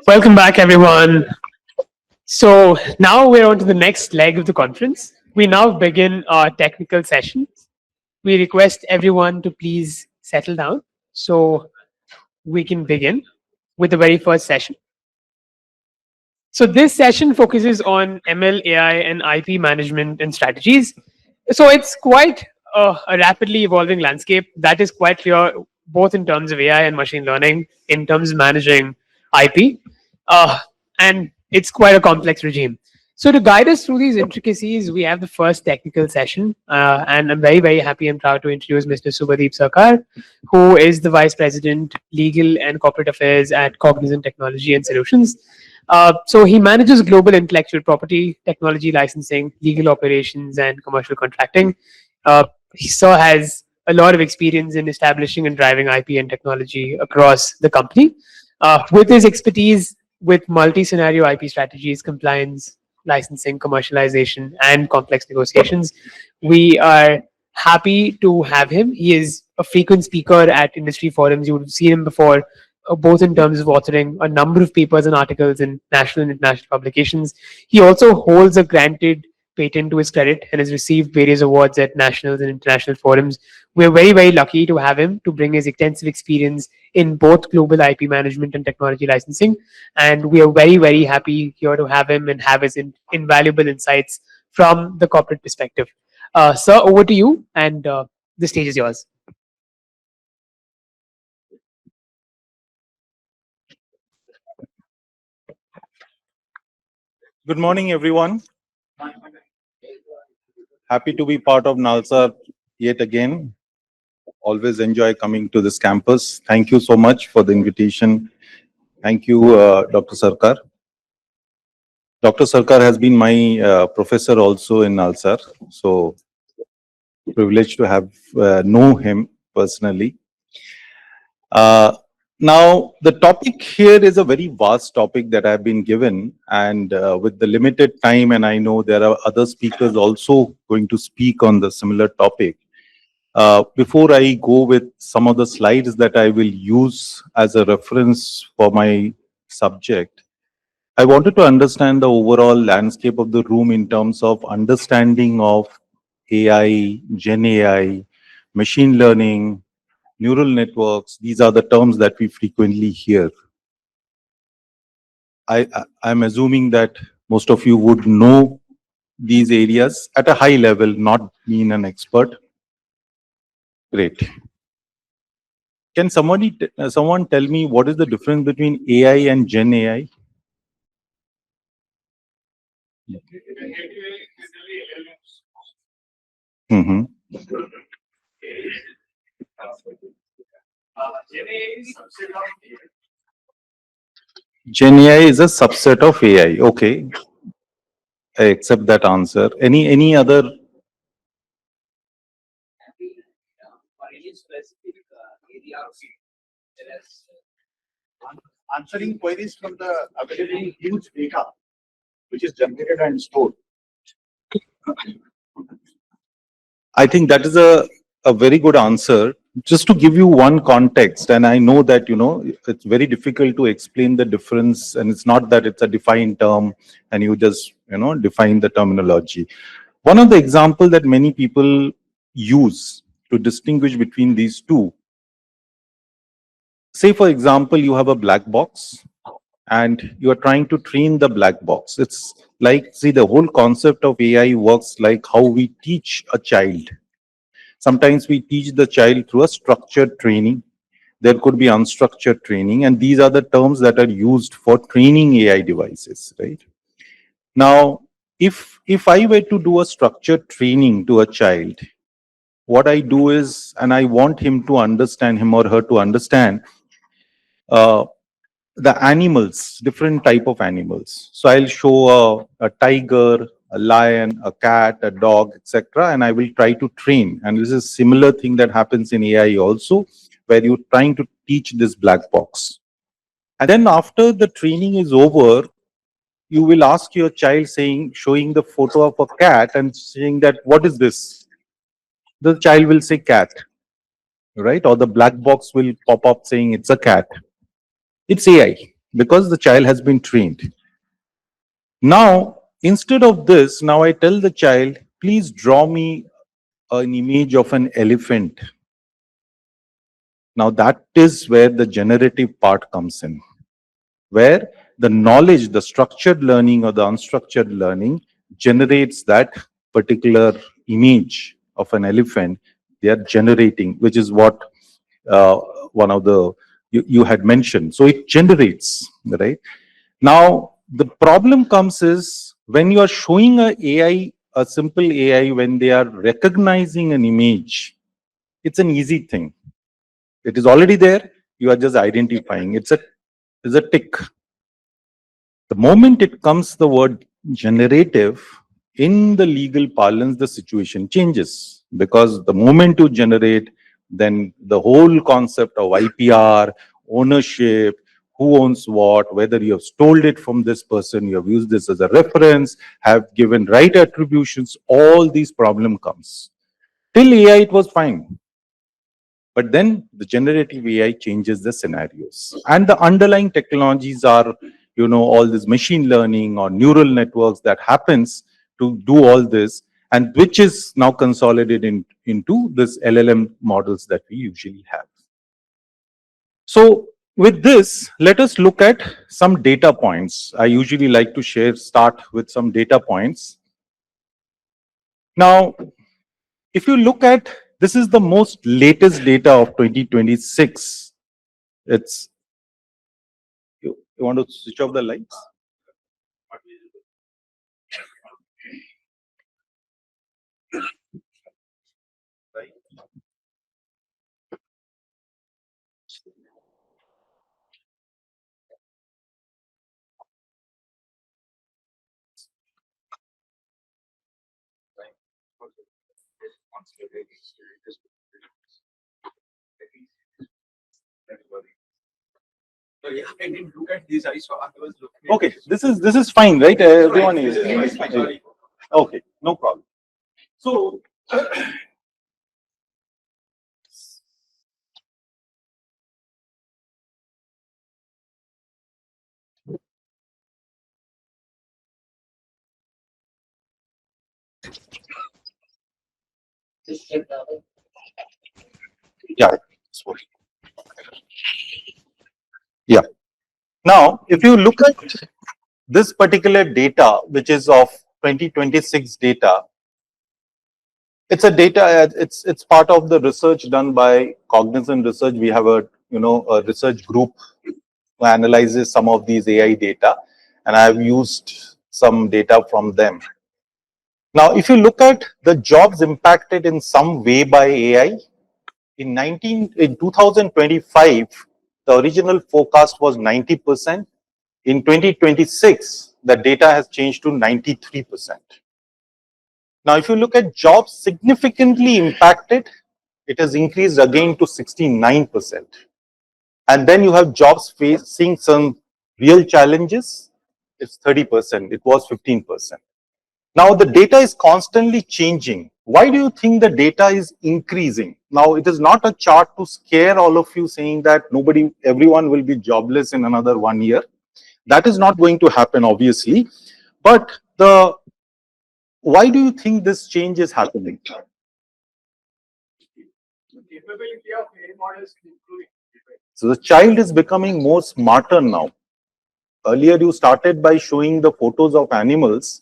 Welcome back, everyone. So now we're on to the next leg of the conference. We now begin our technical session. We request everyone to please settle down so we can begin with the very first session. So this session focuses on ML, AI, and IP management and strategies. So it's quite a rapidly evolving landscape that is quite clear, both in terms of AI and machine learning, in terms of managing IP, uh, and it's quite a complex regime. So to guide us through these intricacies, we have the first technical session, and I'm very, very happy and proud to introduce Mr. Subhadip Sarkar, who is the Vice President, Legal and Corporate Affairs at Cognizant Technology and Solutions. So he manages global intellectual property, technology licensing, legal operations, and commercial contracting. He so has a lot of experience in establishing and driving IP and technology across the company. With his expertise with multi-scenario IP strategies, compliance, licensing, commercialization, and complex negotiations, we are happy to have him. He is a frequent speaker at industry forums. You would have seen him before, both in terms of authoring a number of papers and articles in national and international publications. He also holds a granted patent to his credit and has received various awards at national and international forums. We're very, very lucky to have him to bring his extensive experience in both global IP management and technology licensing. And we are very, very happy here to have him and have his invaluable insights from the corporate perspective. Sir, over to you, and the stage is yours. Good morning, everyone. Happy to be part of NALSA yet again. Always enjoy coming to this campus. Thank you so much for the invitation. Thank you, Dr. Sarkar. Dr. Sarkar has been my professor also in NALSA, so privileged to have know him personally. Now, the topic here is a very vast topic that I've been given, and with the limited time, and I know there are other speakers also going to speak on the similar topic. Before I go with some of the slides that I will use as a reference for my subject, I wanted to understand the overall landscape of the room in terms of understanding of AI, Gen AI, machine learning, neural networks. These are the terms that we frequently hear. I'm assuming that most of you would know these areas at a high level, not being an expert. Great. Can someone tell me what is the difference between AI and Gen AI? Mm-hmm. Gen AI is a subset of AI. Okay, I accept that answer. Any other? Answering queries from the available huge data which is generated and stored. I think that is a very good answer. Just to give you one context, and I know that, it's very difficult to explain the difference, and it's not that it's a defined term and you just, define the terminology. One of the examples that many people use to distinguish between these two, say for example, you have a black box and you are trying to train the black box. It's like, see, the whole concept of AI works like how we teach a child. Sometimes we teach the child through a structured training. There could be unstructured training, and these are the terms that are used for training AI devices, right? Now, if I were to do a structured training to a child, what I do is, and I want him or her to understand the animals, different type of animals. So I'll show a tiger, a lion, a cat, a dog, etc. And I will try to train. And this is a similar thing that happens in AI also, where you're trying to teach this black box. And then after the training is over, you will ask your child showing the photo of a cat and saying that, what is this? The child will say cat, right? Or the black box will pop up saying it's a cat. It's AI. because the child has been trained. Now, instead of this, now I tell the child, please draw me an image of an elephant. Now, that is where the generative part comes in, where the knowledge, the structured learning or the unstructured learning generates that particular image of an elephant they are generating, which is what uh, one of the you had mentioned. So it generates, right? Now, the problem comes is when you are showing a simple AI, when they are recognizing an image, it's an easy thing. It is already there. You are just identifying. It's a tick. The moment it comes the word generative, in the legal parlance, the situation changes because the moment you generate, then the whole concept of IPR, ownership, who owns what, whether you have stole it from this person, you have used this as a reference, have given right attributions, all these problem comes. Till AI, it was fine. But then the generative AI changes the scenarios. And the underlying technologies are, all this machine learning or neural networks that happens to do all this, and which is now consolidated into this LLM models that we usually have. So with this, let us look at some data points. I usually like to start with some data points. Now, if you look at, this is the most latest data of 2026. It's, you want to switch off the lights? I didn't look at this. I saw. I was looking. Okay, this is fine, right? Everyone is fine. Okay, no problem. So yeah, sorry. Yeah. Now, if you look at this particular data, which is of 2026 data, it's a data. It's part of the research done by Cognizant Research. We have a research group who analyzes some of these AI data, and I have used some data from them. Now, if you look at the jobs impacted in some way by AI, in 2025, the original forecast was 90%. In 2026, the data has changed to 93%. Now, if you look at jobs significantly impacted, it has increased again to 69%. And then you have jobs facing some real challenges, it's 30%, it was 15%. Now, the data is constantly changing. Why do you think the data is increasing? Now, it is not a chart to scare all of you saying that everyone will be jobless in another 1 year. That is not going to happen, obviously. But why do you think this change is happening? Capability of AI models improving. So the child is becoming more smarter now. Earlier, you started by showing the photos of animals.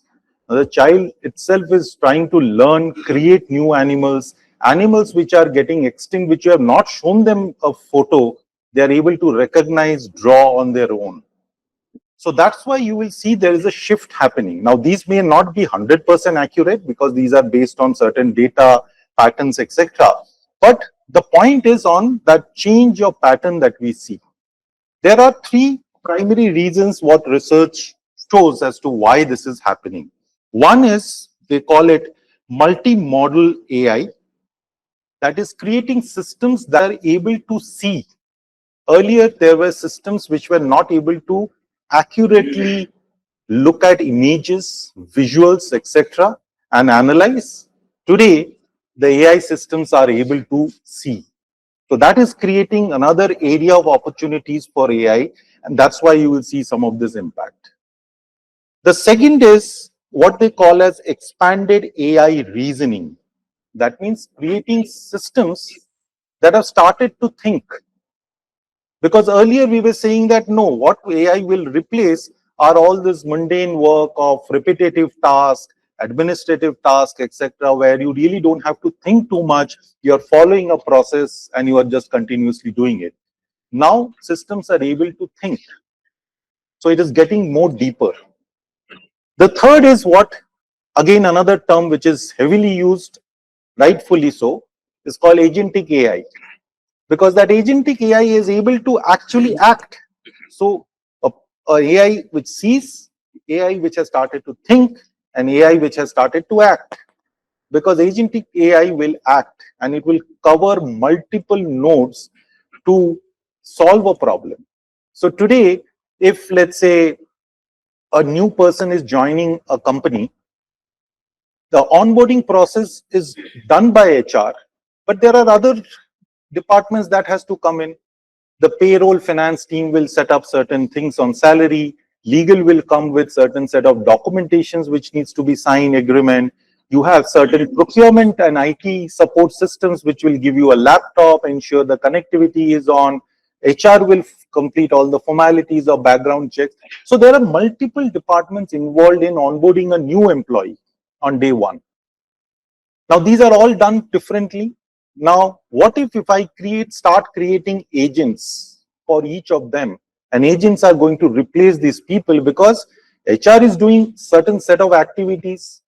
Now, the child itself is trying to learn, create new animals, animals which are getting extinct, which you have not shown them a photo, they are able to recognize, draw on their own. So that's why you will see there is a shift happening. Now, these may not be 100% accurate because these are based on certain data patterns, etc. But the point is on that change of pattern that we see. There are three primary reasons what research shows as to why this is happening. One is, they call it multimodal AI, that is creating systems that are able to see. Earlier, there were systems which were not able to accurately look at images, visuals, etc., and analyze. Today, the AI systems are able to see. So that is creating another area of opportunities for AI, And that's why you will see some of this impact. The second is what they call as expanded AI reasoning. That means creating systems that have started to think. Because earlier we were saying that no, what AI will replace are all this mundane work of repetitive tasks, administrative tasks, etc., where you really don't have to think too much. You're following a process and you are just continuously doing it. Now systems are able to think. So it is getting more deeper. The third is what, again, another term which is heavily used, rightfully so, is called agentic AI. Because that agentic AI is able to actually act. So a AI which sees, AI which has started to think, and AI which has started to act. Because agentic AI will act and it will cover multiple nodes to solve a problem. So today, if let's say a new person is joining a company, the onboarding process is done by HR, but there are other departments that has to come in. The payroll finance team will set up certain things on salary. Legal will come with certain set of documentations which needs to be signed agreement. You have certain procurement and IT support systems which will give you a laptop, ensure the connectivity is on. HR will complete all the formalities of background checks. So there are multiple departments involved in onboarding a new employee on day one. Now these are all done differently. Now, what if I start creating agents for each of them, and agents are going to replace these people because HR is doing certain set of activities.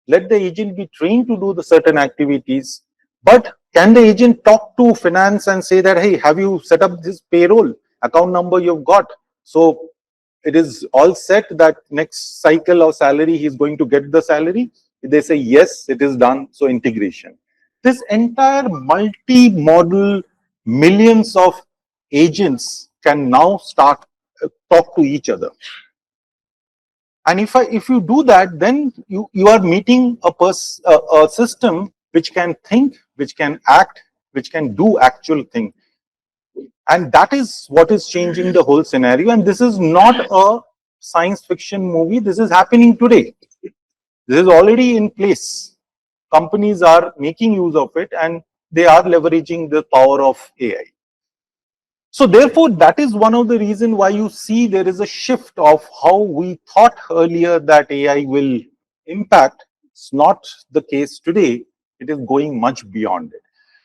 Let the agent be trained to do the certain activities, but can the agent talk to finance and say that, hey, have you set up this payroll account number you've got? So it is all set that next cycle of salary he's going to get the salary. They say yes, it is done. So integration. This entire multi-model, millions of agents can now start talk to each other. And if you do that, then you are meeting a system which can think, which can act, which can do actual thing. And that is what is changing the whole scenario. And this is not a science fiction movie. This is happening today. This is already in place. Companies are making use of it and they are leveraging the power of AI. So therefore, that is one of the reasons why you see there is a shift of how we thought earlier that AI will impact. It's not the case today. It is going much beyond it,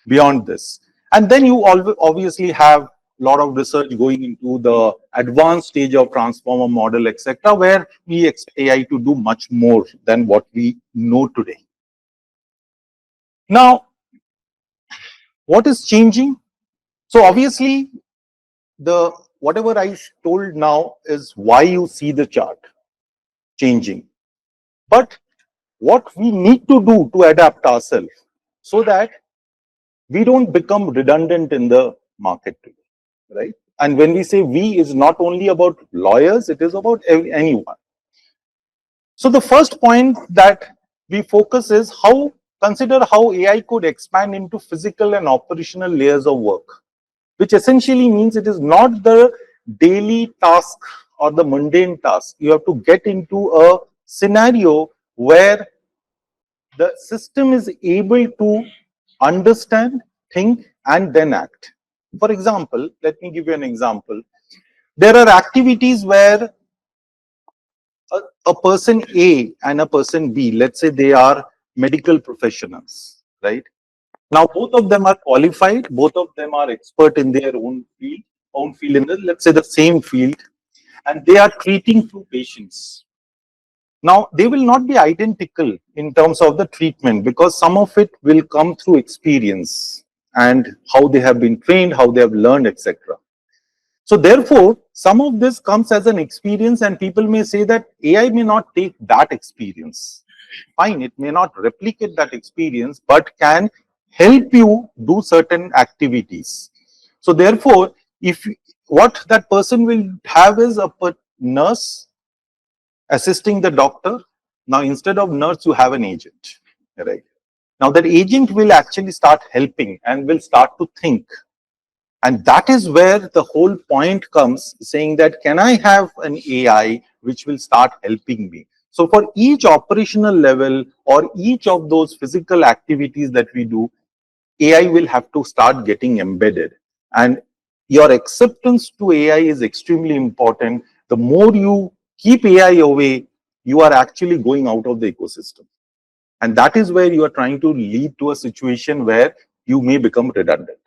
beyond this. And then you obviously have a lot of research going into the advanced stage of transformer model, etc., where we expect AI to do much more than what we know today. Now, what is changing? So obviously, the whatever I told now is why you see the chart changing. But what we need to do to adapt ourselves so that we don't become redundant in the market today, right? And when we say we, is not only about lawyers, it is about anyone. So the first point that we focus is consider how AI could expand into physical and operational layers of work, which essentially means it is not the daily task or the mundane task. You have to get into a scenario where the system is able to understand, think, and then act. For example, let me give you an example. There are activities where a person A and a person B, let's say they are medical professionals, right? Now, both of them are qualified, both of them are expert in their own field in the, let's say, the same field, and they are treating two patients. Now, they will not be identical in terms of the treatment because some of it will come through experience and how they have been trained, how they have learned, etc. So therefore, some of this comes as an experience and people may say that AI may not take that experience. Fine, it may not replicate that experience, but can help you do certain activities. So therefore, if what that person will have is a nurse assisting the doctor. Now, instead of nurse, you have an agent, right? Now, that agent will actually start helping and will start to think. And that is where the whole point comes, saying that can I have an AI which will start helping me? So for each operational level or each of those physical activities that we do, AI will have to start getting embedded. And your acceptance to AI is extremely important. The more you keep AI away, you are actually going out of the ecosystem. And that is where you are trying to lead to a situation where you may become redundant.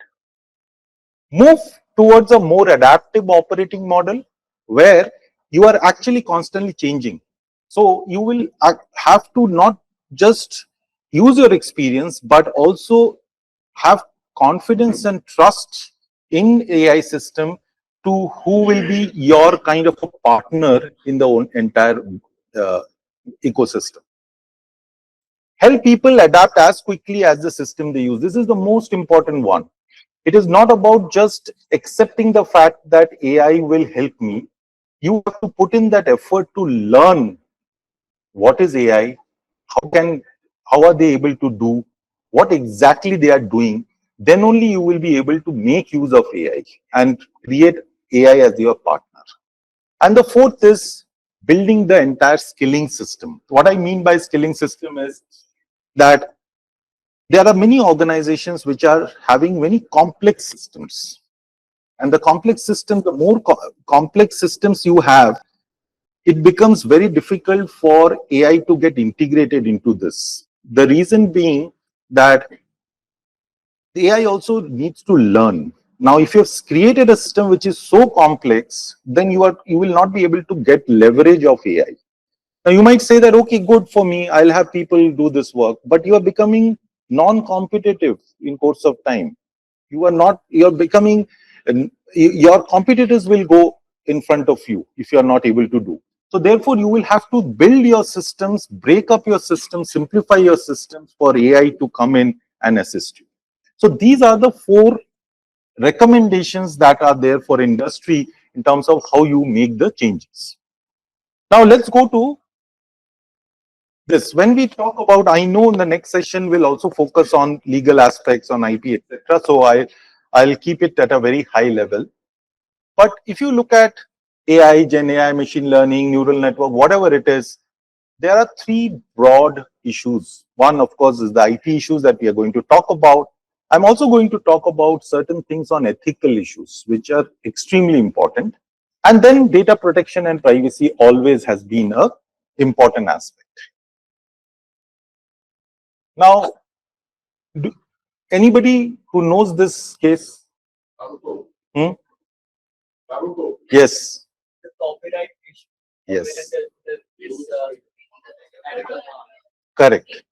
Move towards a more adaptive operating model where you are actually constantly changing. So you will have to not just use your experience, but also have confidence and trust in AI system to who will be your kind of a partner in the entire uh, ecosystem. Help people adapt as quickly as the system they use. This is the most important one. It is not about just accepting the fact that AI will help me. You have to put in that effort to learn what is AI, how are they able to do, what exactly they are doing. Then only you will be able to make use of AI and create AI as your partner. And the fourth is building the entire skilling system. What I mean by skilling system is that there are many organizations which are having many complex systems. And the complex system, the more complex systems you have, it becomes very difficult for AI to get integrated into this. The reason being that the AI also needs to learn. Now, if you've created a system which is so complex, then you will not be able to get leverage of AI. Now, you might say that, okay, good for me, I'll have people do this work, but you are becoming non-competitive in course of time. You are not, you're becoming, your competitors will go in front of you if you are not able to do. So therefore, you will have to build your systems, break up your systems, simplify your systems for AI to come in and assist you. So these are the four recommendations that are there for industry in terms of how you make the changes. Now let's go to this. When we talk about, I know in the next session we'll also focus on legal aspects, on IP, etc. So I'll keep it at a very high level. But if you look at AI, Gen AI, machine learning, neural network, whatever it is, there are three broad issues. One, of course, is the IT issues that we are going to talk about. I'm also going to talk about certain things on ethical issues, which are extremely important. And then data protection and privacy always has been a important aspect. Now, anybody who knows this case? Hmm? Yes. The copyright issue. Yes. This, Correct.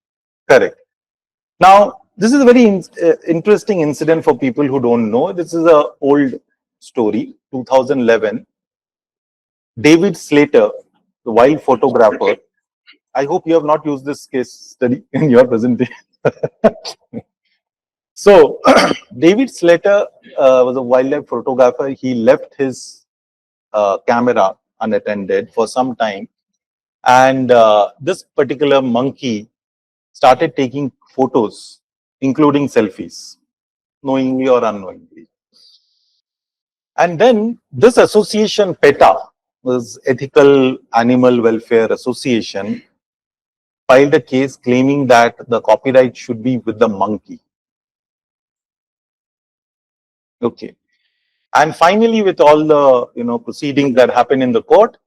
Correct. Now, this is a very interesting incident for people who don't know. This is an old story, 2011. David Slater, the wild photographer. I hope you have not used this case study in your presentation. So, David Slater was a wildlife photographer. He left his camera unattended for some time. And this particular monkey started taking photos, including selfies, knowingly or unknowingly. And then this association, PETA, was Ethical Animal Welfare Association, filed a case claiming that the copyright should be with the monkey. Okay. And finally, with all the proceedings that happened in the court,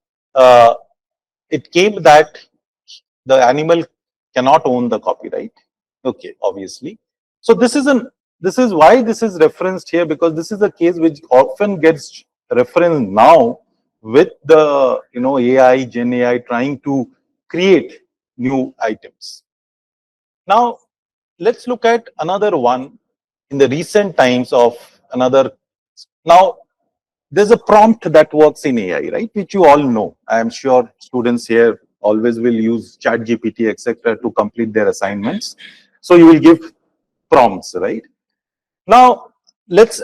it came that the animal cannot own the copyright. Okay, obviously. So this is why this is referenced here, because this is a case which often gets referenced now with the AI, Gen AI trying to create new items. Now let's look at another one in the recent times of another. Now there's a prompt that works in AI, right? Which you all know. I am sure students here always will use ChatGPT, etc., to complete their assignments. So you will give prompts, right? Now,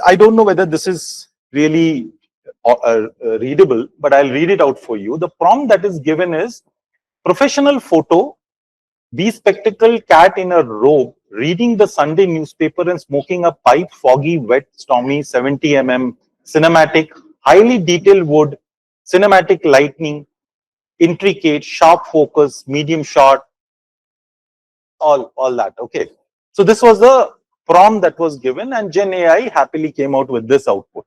I don't know whether this is really readable, but I'll read it out for you. The prompt that is given is professional photo, bespectacled cat in a robe reading the Sunday newspaper and smoking a pipe, foggy, wet, stormy, 70 mm, cinematic, highly detailed wood, cinematic lightning, intricate, sharp focus, medium shot, all that. Okay. So this was the prompt that was given, and Gen AI happily came out with this output.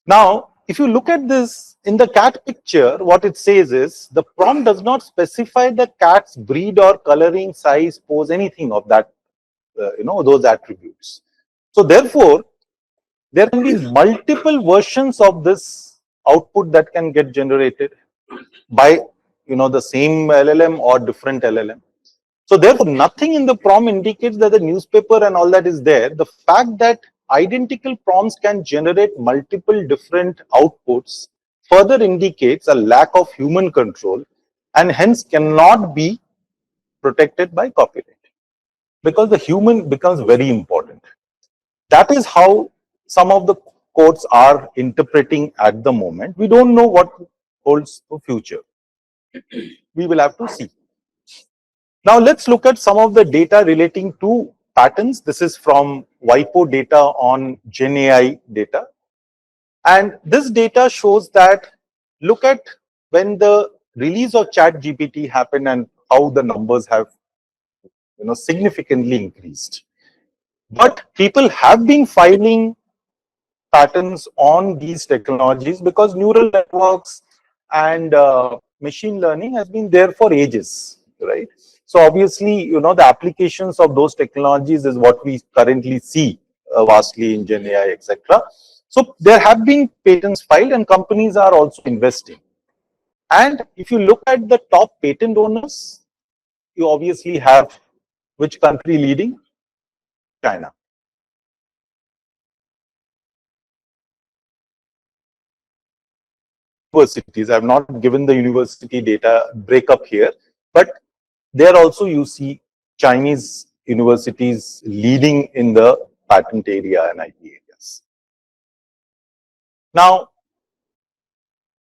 Now, if you look at this in the cat picture, what it says is the prompt does not specify the cat's breed or coloring, size, pose, anything of that, those attributes. So therefore, there can be multiple versions of this output that can get generated by the same LLM or different LLM. So therefore, nothing in the prompt indicates that the newspaper and all that is there. The fact that identical prompts can generate multiple different outputs further indicates a lack of human control and hence cannot be protected by copyright, because the human becomes very important. That is how some of the courts are interpreting at the moment. We don't know what holds the future. We will have to see. Now let's look at some of the data relating to patterns. This is from WIPO data on Gen AI data. And this data shows that, look at when the release of ChatGPT happened and how the numbers have significantly increased. But people have been filing patents on these technologies because neural networks and machine learning has been there for ages, right? So obviously, the applications of those technologies is what we currently see vastly in Gen AI, etc. So there have been patents filed and companies are also investing. And if you look at the top patent owners, you obviously have which country leading? China. Universities, I have not given the university data breakup here, but there also you see Chinese universities leading in the patent area and IP areas. Now,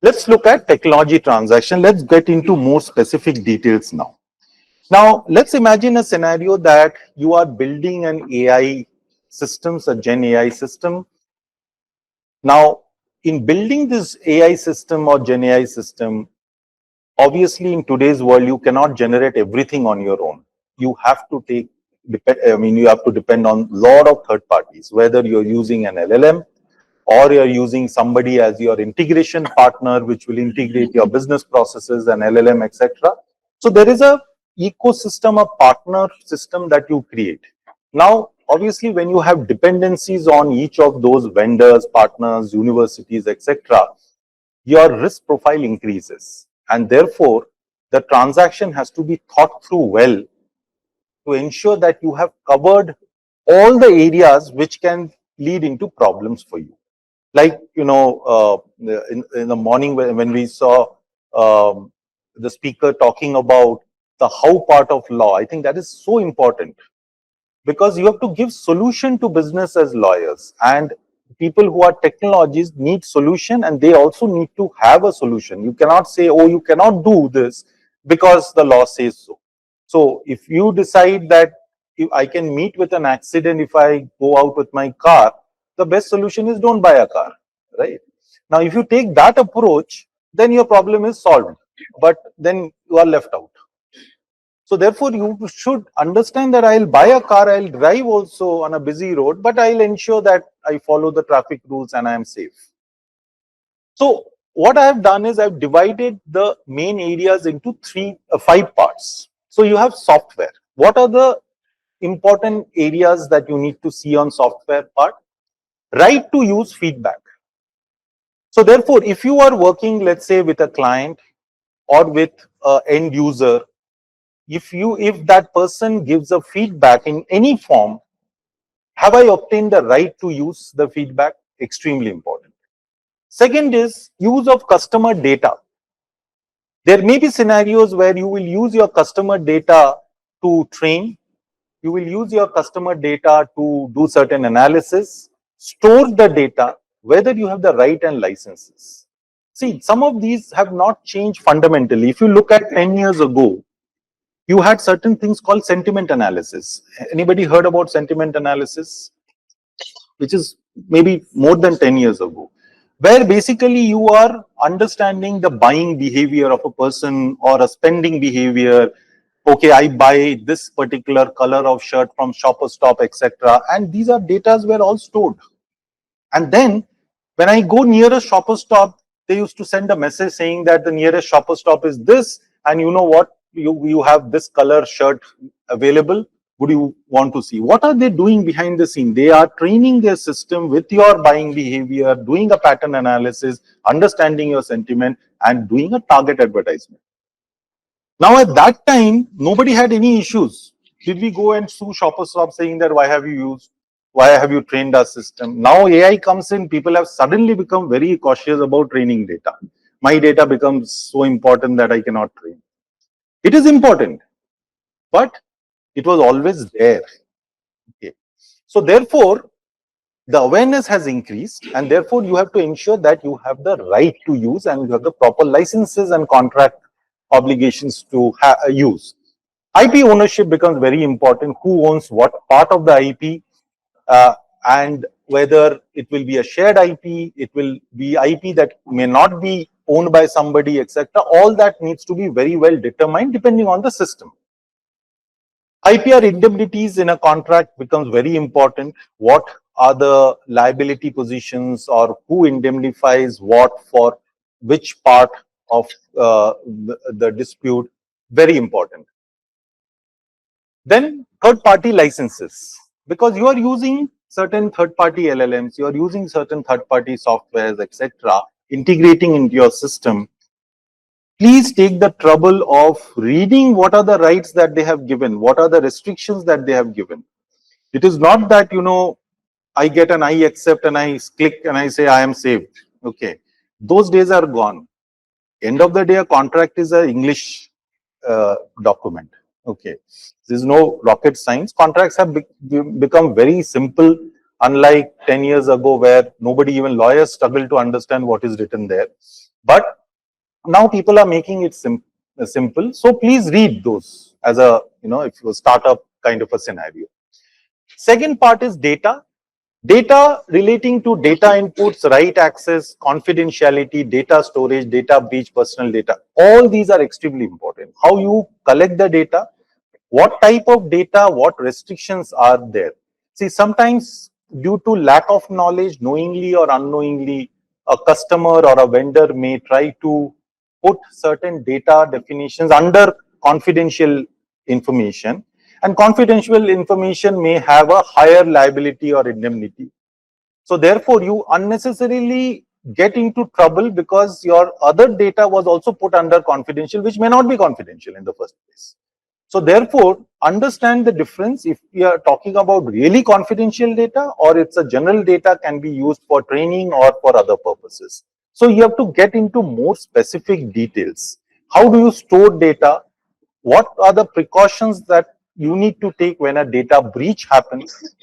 let's look at technology transaction. Let's get into more specific details now. Now, let's imagine a scenario that you are building an AI system, a Gen AI system. Now, in building this AI system or Gen AI system, obviously in today's world, you cannot generate everything on your own. You have to you have to depend on a lot of third parties, whether you're using an LLM or you're using somebody as your integration partner, which will integrate your business processes and LLM, etc. So there is a ecosystem, a partner system that you create. Now, obviously, when you have dependencies on each of those vendors, partners, universities, etc., your risk profile increases. And therefore, the transaction has to be thought through well to ensure that you have covered all the areas which can lead into problems for you. Like, in the morning when we saw the speaker talking about the how part of law, I think that is so important, because you have to give solution to business as lawyers, and people who are technologists need solution, and they also need to have a solution. You cannot say, oh, you cannot do this because the law says so. So if you decide that if I can meet with an accident if I go out with my car, the best solution is don't buy a car, right? Now, if you take that approach, then your problem is solved, but then you are left out. So therefore, you should understand that I'll buy a car, I'll drive also on a busy road, but I'll ensure that I follow the traffic rules and I am safe. So what I have done is I've divided the main areas into 5 parts. So you have software. What are the important areas that you need to see on software part? Right to use feedback. So therefore, if you are working, let's say, with a client or with an end user, if that person gives a feedback in any form, have I obtained the right to use the feedback? Extremely important. Second is use of customer data. There may be scenarios where you will use your customer data to train, you will use your customer data to do certain analysis, store the data, whether you have the right and licenses. See, some of these have not changed fundamentally. If you look at 10 years ago, you had certain things called sentiment analysis. Anybody heard about sentiment analysis? Which is maybe more than 10 years ago, where basically you are understanding the buying behavior of a person or a spending behavior. Okay, I buy this particular color of shirt from Shopper Stop, etc. And these are data were all stored. And then when I go near a Shopper Stop, they used to send a message saying that the nearest Shopper Stop is this, and you know what, you have this color shirt available. Would you want to see? What are they doing behind the scene? They are training their system with your buying behavior, doing a pattern analysis, understanding your sentiment, and doing a target advertisement. Now, at that time, nobody had any issues. Did we go and sue Shopper Stop saying that why have you trained our system? Now AI comes in, people have suddenly become very cautious about training data. My data becomes so important that I cannot train. It is important, but it was always there. Okay. So therefore, the awareness has increased, and therefore you have to ensure that you have the right to use and you have the proper licenses and contract obligations to use. IP ownership becomes very important. Who owns what part of the IP, and whether it will be a shared IP, it will be IP that may not be owned by somebody, etc. All that needs to be very well determined depending on the system. IPR indemnities in a contract becomes very important. What are the liability positions, or who indemnifies what for which part of the dispute? Very important. Then third-party licenses, because you are using certain third-party LLMs, you are using certain third-party softwares, etc., integrating into your system. Please take the trouble of reading what are the rights that they have given, what are the restrictions that they have given. It is not that, I get an I accept and I click and I say I am saved. Okay. Those days are gone. End of the day, a contract is an English document. Okay. There is no rocket science. Contracts have become very simple, unlike 10 years ago where nobody, even lawyers, struggle to understand what is written there. But now people are making it simple. So please read those as a, if you startup kind of a scenario. Second part is data. Data relating to data inputs, right access, confidentiality, data storage, data breach, personal data. All these are extremely important. How you collect the data, what type of data, what restrictions are there. See, sometimes due to lack of knowledge, knowingly or unknowingly, a customer or a vendor may try to put certain data definitions under confidential information, and confidential information may have a higher liability or indemnity. So therefore, you unnecessarily get into trouble because your other data was also put under confidential, which may not be confidential in the first place. So therefore, understand the difference if we are talking about really confidential data, or it's a general data can be used for training or for other purposes. So you have to get into more specific details. How do you store data? What are the precautions that you need to take when a data breach happens?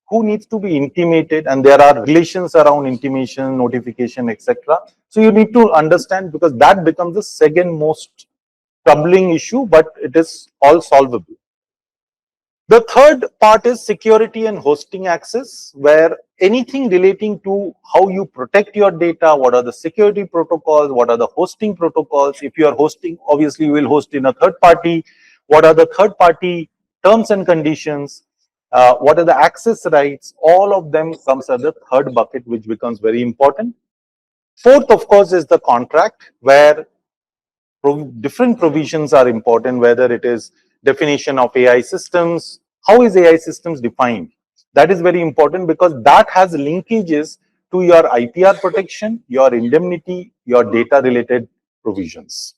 Who needs to be intimated? And there are relations around intimation, notification, etc. So you need to understand, because that becomes the second most troubling issue, but it is all solvable. The third part is security and hosting access, where anything relating to how you protect your data, what are the security protocols, what are the hosting protocols. If you are hosting, obviously you will host in a third party. What are the third party terms and conditions? What are the access rights? All of them comes as the third bucket, which becomes very important. Fourth, of course, is the contract, where different provisions are important, whether it is definition of AI systems. How is AI systems defined? That is very important, because that has linkages to your IPR protection, your indemnity, your data related provisions.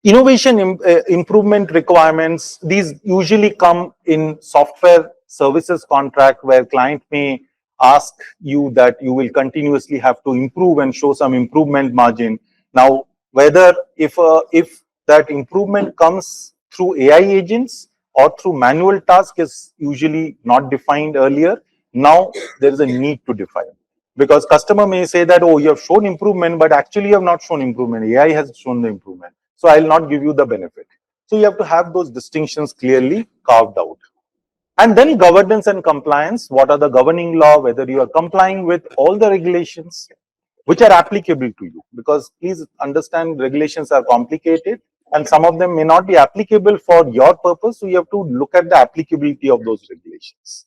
Innovation improvement requirements, these usually come in software services contract, where client may ask you that you will continuously have to improve and show some improvement margin. Now, whether if that improvement comes through AI agents or through manual task is usually not defined earlier. Now there is a need to define, because customer may say that, oh, you have shown improvement, but actually you have not shown improvement. AI has shown the improvement, so I will not give you the benefit. So you have to have those distinctions clearly carved out. And then governance and compliance. What are the governing law, whether you are complying with all the regulations which are applicable to you, because please understand regulations are complicated and some of them may not be applicable for your purpose. So you have to look at the applicability of those regulations.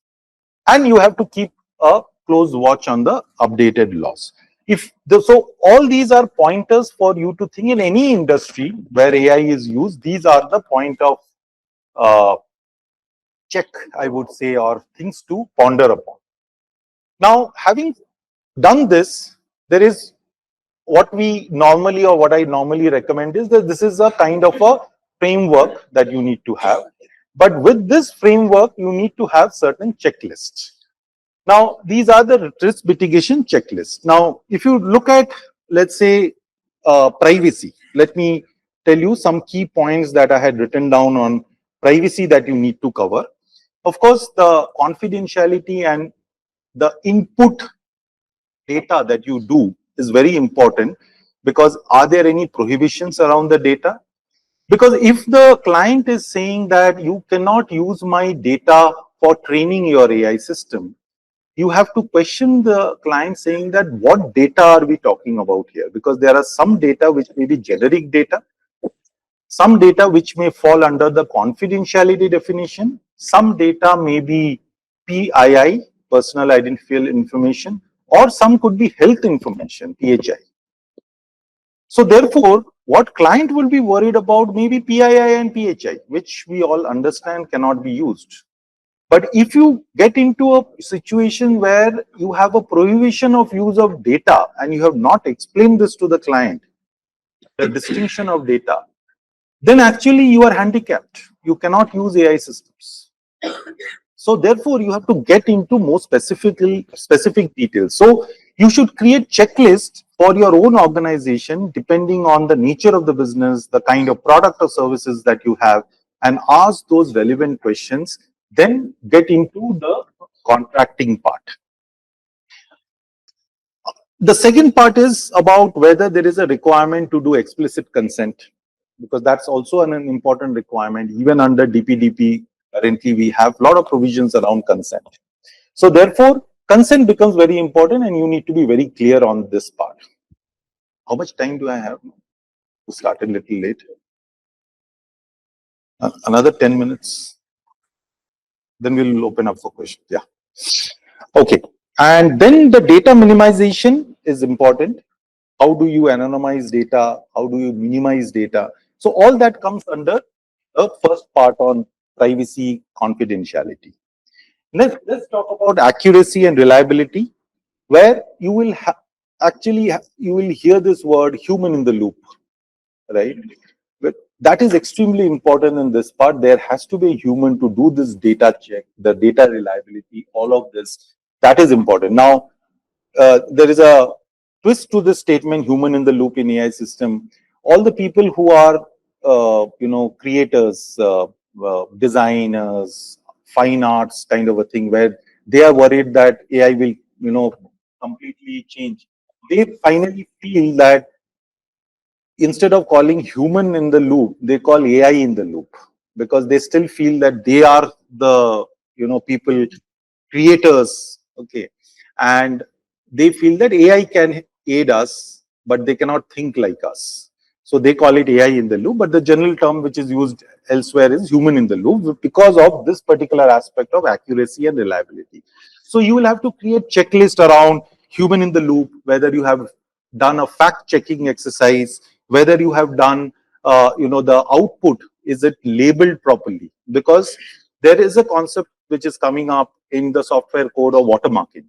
And you have to keep a close watch on the updated laws. So all these are pointers for you to think in any industry where AI is used. These are the point of check, I would say, or things to ponder upon. Now, having done this, there is what we normally, or what I normally recommend is that this is a kind of a framework that you need to have. But with this framework, you need to have certain checklists. Now, these are the risk mitigation checklists. Now, if you look at, let's say, privacy, let me tell you some key points that I had written down on privacy that you need to cover. Of course, the confidentiality and the input data that you do is very important, because are there any prohibitions around the data? Because if the client is saying that you cannot use my data for training your AI system, you have to question the client saying that what data are we talking about here? Because there are some data which may be generic data, some data which may fall under the confidentiality definition, some data may be PII, personal identifiable information, or some could be health information, PHI. So therefore, what client will be worried about may be PII and PHI, which we all understand cannot be used. But if you get into a situation where you have a prohibition of use of data and you have not explained this to the client, the distinction of data, then actually you are handicapped. You cannot use AI systems. So therefore, you have to get into more specific details. So you should create checklists for your own organization depending on the nature of the business, the kind of product or services that you have, and ask those relevant questions. Then get into the contracting part. The second part is about whether there is a requirement to do explicit consent, because that's also an important requirement. Even under DPDP, currently we have a lot of provisions around consent. So therefore, consent becomes very important and you need to be very clear on this part. How much time do I have? We started a little late. Another 10 minutes. Then we'll open up for questions. Yeah. Okay. And then the data minimization is important. How do you anonymize data? How do you minimize data? So all that comes under the first part on privacy, confidentiality. Let's talk about accuracy and reliability, where you will you will hear this word human in the loop, right? But that is extremely important in this part. There has to be a human to do this data check, the data reliability, all of this. That is important. Now, there is a twist to this statement, human in the loop in AI system. All the people who are, creators, designers, fine arts kind of a thing, where they are worried that AI will, completely change. They finally feel that instead of calling human in the loop, they call AI in the loop, because they still feel that they are the, people, creators, okay, and they feel that AI can aid us, but they cannot think like us. So they call it AI in the loop, but the general term which is used elsewhere is human in the loop, because of this particular aspect of accuracy and reliability. So you will have to create checklist around human in the loop, whether you have done a fact checking exercise, whether you have done, the output, is it labeled properly? Because there is a concept which is coming up in the software code of watermarking,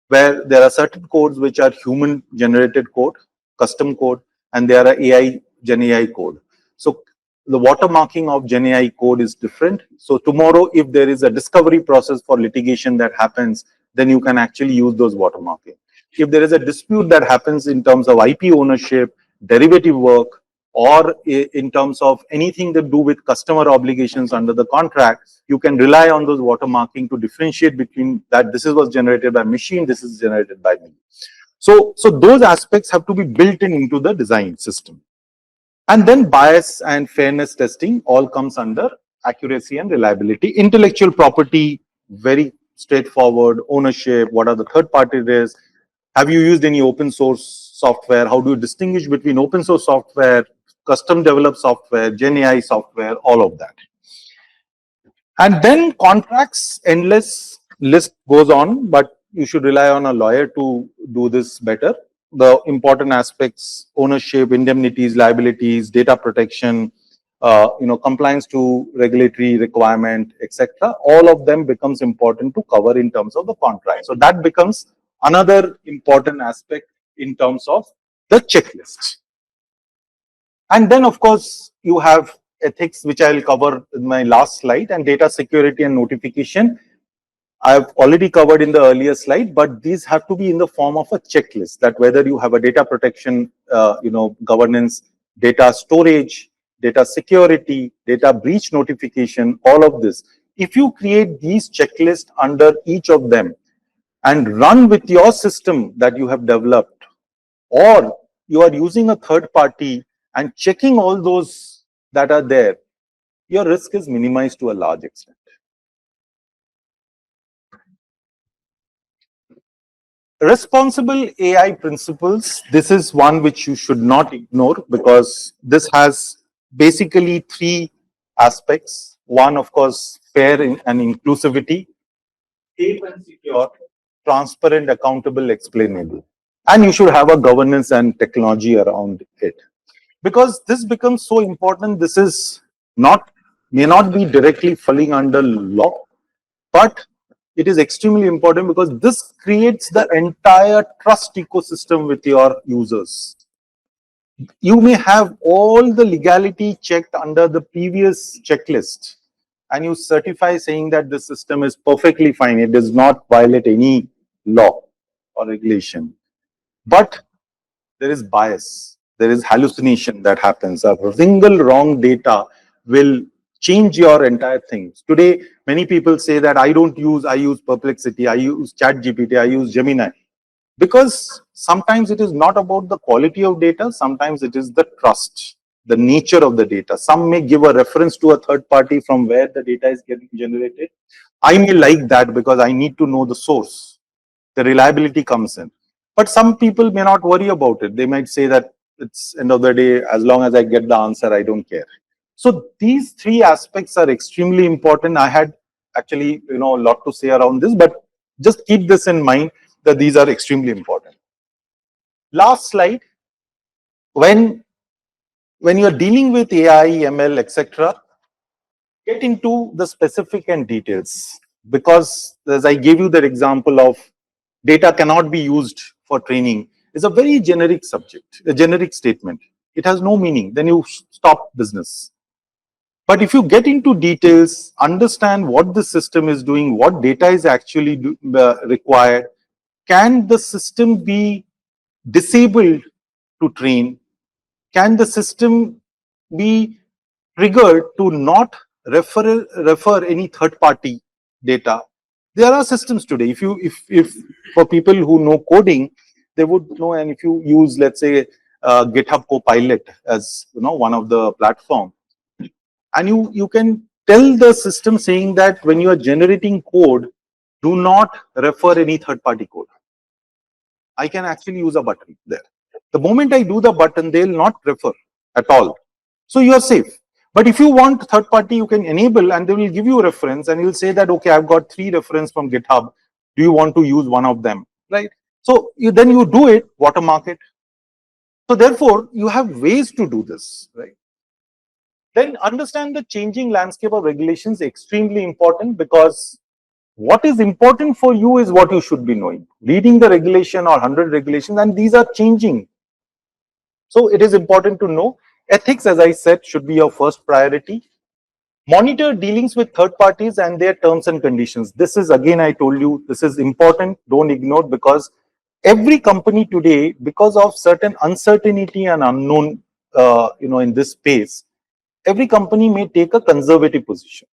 where there are certain codes which are human generated code, custom code, and there are AI, Gen AI code. So the watermarking of Gen AI code is different. So tomorrow, if there is a discovery process for litigation that happens, then you can actually use those watermarking. If there is a dispute that happens in terms of IP ownership, derivative work, or in terms of anything to do with customer obligations under the contract, you can rely on those watermarking to differentiate between that this was generated by machine, this is generated by me. So those aspects have to be built into the design system. And then bias and fairness testing all comes under accuracy and reliability. Intellectual property, very straightforward. Ownership, what are the third party risks? Have you used any open source software? How do you distinguish between open source software, custom developed software, Gen AI software, all of that. And then contracts, endless list goes on, but you should rely on a lawyer to do this better. The important aspects: ownership, indemnities, liabilities, data protection, compliance to regulatory requirement, etc. All of them becomes important to cover in terms of the contract. So that becomes another important aspect in terms of the checklist. And then, of course, you have ethics, which I'll cover in my last slide, and data security and notification. I've already covered in the earlier slide, but these have to be in the form of a checklist, that whether you have a data protection, governance, data storage, data security, data breach notification, all of this. If you create these checklists under each of them and run with your system that you have developed, or you are using a third party and checking all those that are there, your risk is minimized to a large extent. Responsible AI principles. This is one which you should not ignore, because this has basically three aspects. One, of course, fair and inclusivity, safe and secure, transparent, accountable, explainable. And you should have a governance and technology around it. Because this becomes so important, this is may not be directly falling under law, but it is extremely important because this creates the entire trust ecosystem with your users. You may have all the legality checked under the previous checklist, and you certify saying that the system is perfectly fine, it does not violate any law or regulation. But there is bias, there is hallucination that happens. A single wrong data will change your entire thing. Today, many people say that I use Perplexity, I use ChatGPT, I use Gemini. Because sometimes it is not about the quality of data, sometimes it is the trust, the nature of the data. Some may give a reference to a third party from where the data is getting generated. I may like that because I need to know the source. The reliability comes in. But some people may not worry about it. They might say that it's end of the day, as long as I get the answer, I don't care. So these three aspects are extremely important. I had actually, a lot to say around this, but just keep this in mind that these are extremely important. Last slide. When you are dealing with AI, ML, etc., get into the specific and details, because as I gave you that example of data cannot be used for training, is a very generic subject, a generic statement. It has no meaning. Then you stop business. But if you get into details, understand what the system is doing, what data is actually required, can the system be disabled to train? Can the system be triggered to not refer any third party data? There are systems today. If for people who know coding, they would know. And if you use, let's say, GitHub Copilot as one of the platform, and you can tell the system saying that when you are generating code, do not refer any third party code. I can actually use a button there. The moment I do the button, they will not refer at all. So you are safe. But if you want third party, you can enable, and they will give you a reference, and you'll say that, okay, I've got 3 references from GitHub. Do you want to use one of them? Right? So then you do it, watermark it. So therefore, you have ways to do this, right? Then understand the changing landscape of regulations, extremely important, because what is important for you is what you should be knowing. Reading the regulation or 100 regulations, and these are changing. So it is important to know. Ethics, as I said, should be your first priority. Monitor dealings with third parties and their terms and conditions. This is, again, I told you, this is important. Don't ignore, because every company today, because of certain uncertainty and unknown, in this space, every company may take a conservative position.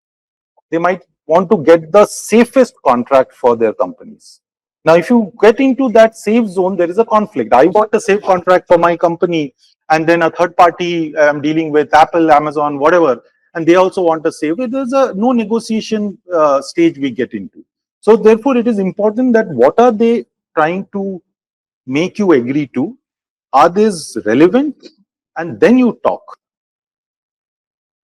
They might want to get the safest contract for their companies. Now, if you get into that safe zone, there is a conflict. I want a safe contract for my company, and then a third party I'm dealing with, Apple, Amazon, whatever, and they also want a safe. There's a no negotiation stage we get into. So therefore, it is important that what are they trying to make you agree to? Are these relevant? And then you talk.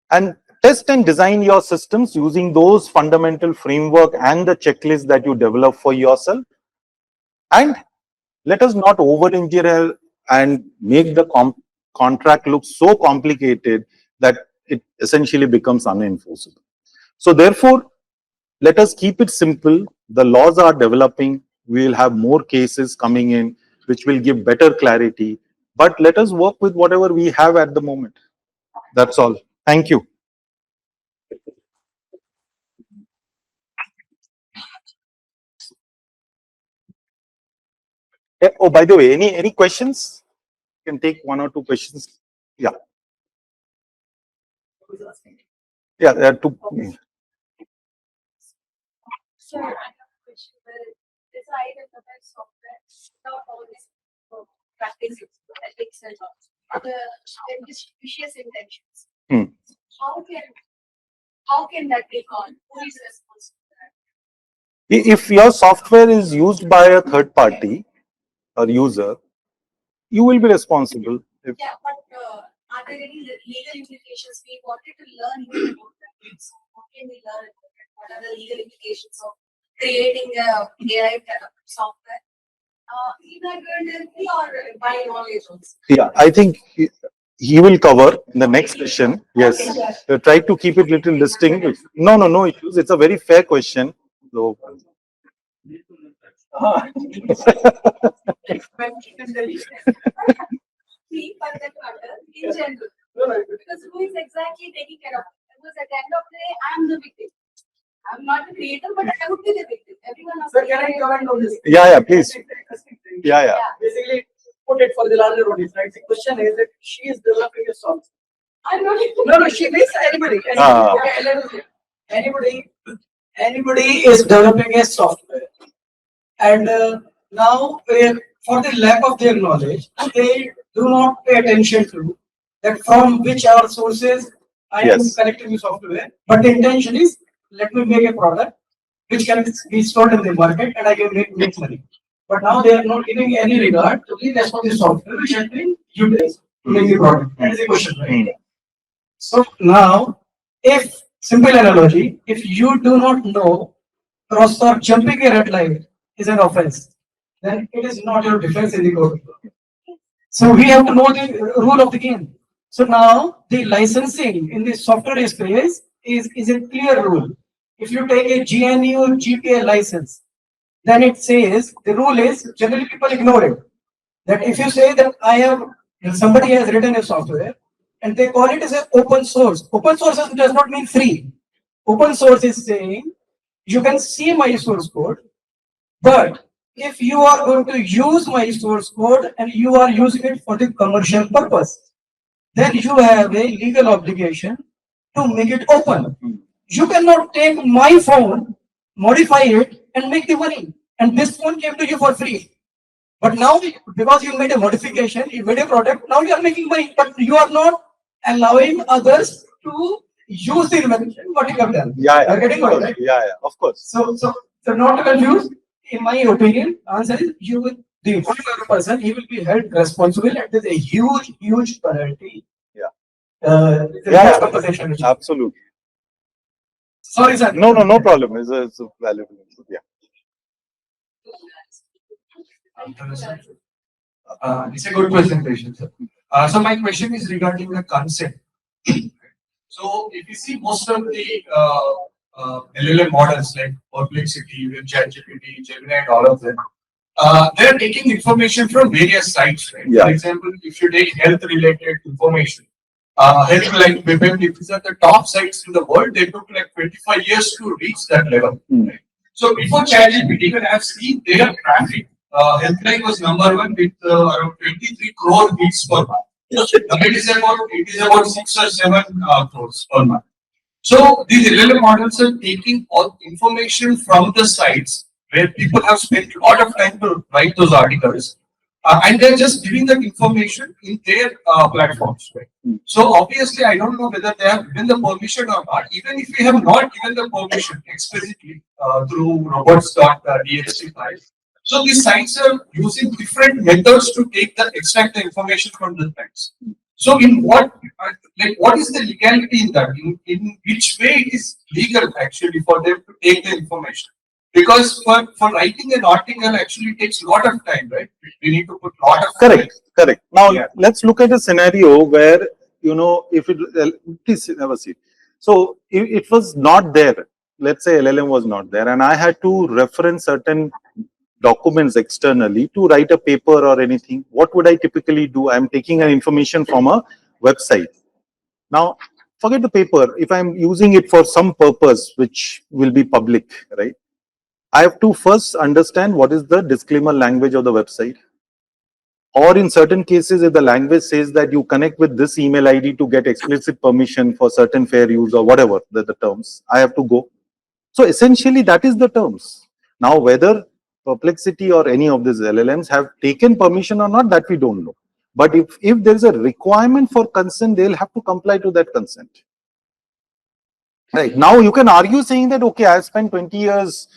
And test and design your systems using those fundamental framework and the checklist that you develop for yourself. And let us not over-engineer and make the contract look so complicated that it essentially becomes unenforceable. So therefore, let us keep it simple. The laws are developing. We will have more cases coming in, which will give better clarity. But let us work with whatever we have at the moment. That's all. Thank you. Oh, by the way, any questions? You can take one or two questions. Yeah. Yeah, there are two. Sir, I have a question. The design and the web software, not always practice ethics and the vicious intentions. Hmm. How can that be gone? Who is responsible for that? If your software is used by a third party or user, you will be responsible. Yeah, but are there any legal implications? We wanted to learn more about that. So how can we learn about it? What are the legal implications of creating a AI software? Inadvertently or by knowledge also? Yeah, I think he will cover in the next session. Yes, try to keep it little distinct. No issues. It's a very fair question. So, See, but that matter in general. Because who is exactly taking care of it? Because at the end of the day, I'm the victim. I'm not the creator, but I would be the victim. Everyone else. Sir, can I comment on this? yeah, please. Yeah. Basically, put it for the larger audience, right? The question is that she is developing a software. I'm not. No, she means anybody. Ah. Okay, let us say. Anybody is developing a software, and now for the lack of their knowledge, they do not pay attention to that from which our sources I am Yes. collecting the software. But the intention is, let me make a product which can be sold in the market and I can make money. But now they are not giving any regard to the rest of the software which has been utilized to make the product. That is the question, right? So now, if simple analogy, if you do not know cross or jumping a red light is an offense, then it is not your defense in the court. So we have to know the rule of the game. So now the licensing in the software space is a clear rule. If you take a GNU or GPA license, then it says the rule is generally people ignore it. That if you say that somebody has written a software and they call it as an open source. Open source does not mean free. Open source is saying you can see my source code, but if you are going to use my source code and you are using it for the commercial purpose, then you have a legal obligation to make it open. You cannot take my phone, modify it, and make the money. And this phone came to you for free. But now, because you made a modification, you made a product, now you are making money, but you are not allowing others to use the invention, what you have done. Yeah. You are getting what, right? Yeah, of course. So not to confuse, in my opinion, answer is the whatever person, he will be held responsible, and there's a huge penalty. Yeah, Compensation. absolutely. Sorry, sir. No problem. It's a valuable input. Yeah. It's a good presentation, sir. So my question is regarding the consent. So if you see most of the LLM models like Perplexity, ChatGPT, Gemini, and all of them, they're taking information from various sites, right? Yeah. For example, if you take health-related information, health like WebMD, if it's at the top sites in the world, they took like 25 years to reach that level. Right? So before ChatGPT, even I've seen their traffic. Healthline was number one with around 23 crore hits per month. It is about 6 or 7 crores per month. So these LLM models are taking all information from the sites where people have spent a lot of time to write those articles, and they're just giving that information in their platforms. Right? So obviously, I don't know whether they have given the permission or not. Even if we have not given the permission explicitly through robots.dht file, so these sites are using different methods to extract the information from the sites. So in what is the legality in that? In which way it is legal actually for them to take the information? Because for writing an article actually takes a lot of time, right? We need to put a lot of Correct, correct. Now Yeah. let's look at a scenario where, you know, if it, please never see. So if it was not there, let's say LLM was not there, and I had to reference certain documents externally to write a paper or anything, what would I typically do? I'm taking an information from a website. Now, forget the paper. If I'm using it for some purpose which will be public, right? I have to first understand what is the disclaimer language of the website. Or in certain cases, if the language says that you connect with this email ID to get explicit permission for certain fair use or whatever the terms, I have to go. So essentially, that is the terms. Now, whether Perplexity or any of these LLMs have taken permission or not, that we don't know. But if there is a requirement for consent, they'll have to comply to that consent. Right. Now, you can argue saying that, okay, I've spent 20 years,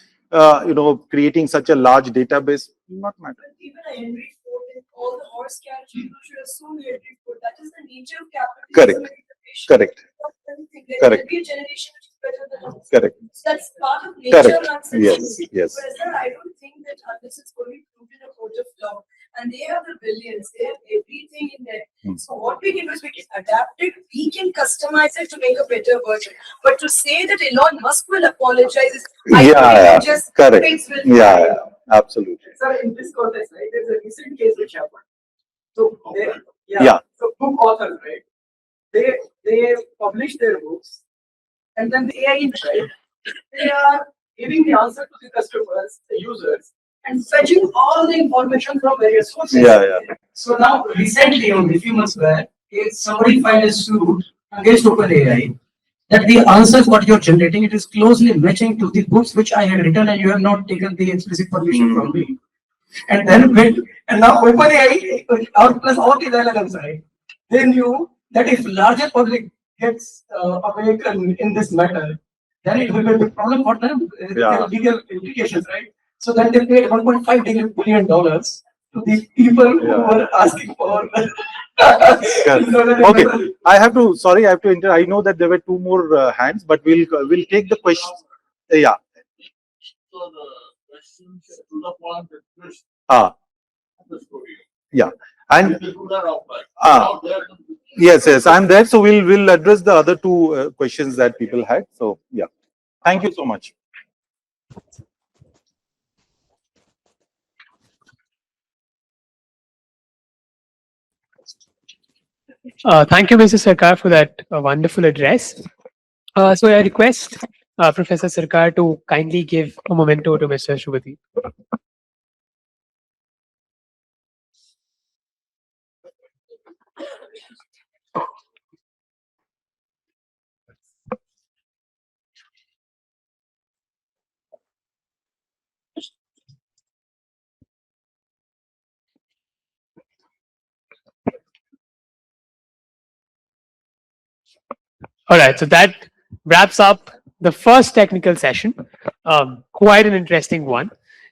creating such a large database. Not matter. Even a Henry Ford and all the horse carriage people should assume Henry Ford. That is the nature of capitalism. Correct. and innovation. Correct. There Correct. will be a generation which is better than us. Correct. So that's part of nature. Correct. nonsense. Yes. Yes. Whereas there, I don't think that unless it's going to be proved in a court of law, and they have the billions, they have everything in there. So what we can do is we can adapt it, we can customize it to make a better version. But to say that Elon Musk will apologize is, I think Yeah. it just Correct. fits with Yeah. Absolutely. Sir, in this context, right, there's a recent case which happened. So, Yeah. so book authors, right, they publish their books, and then the AI, right, they are giving the answer to the customers, the users, and fetching all the information from various sources. Yeah. So now, recently, only a few months back, somebody filed a suit against OpenAI that the answers what you're generating, it is closely matching to the books which I had written, and you have not taken the explicit permission from me. And then and now OpenAI, or plus all the LLMs, right? They knew that if larger public gets awakened in this matter, then it will be a big problem for them. There are legal implications, right? So then they paid $1.5 billion to the people who were asking for. Okay. I have to. Sorry, I have to enter. I know that there were two more hands, but we'll take the questions. Yeah. So the questions to the point that twist Yeah. And we do that offline. Ah. Out there, yes, I'm there. So we'll address the other two questions that people had. So yeah. Thank you so much. Thank you, Mr. Sarkar, for that wonderful address. So I request Professor Sarkar to kindly give a memento to Mr. Subhadip. All right, so that wraps up the first technical session. Quite an interesting one.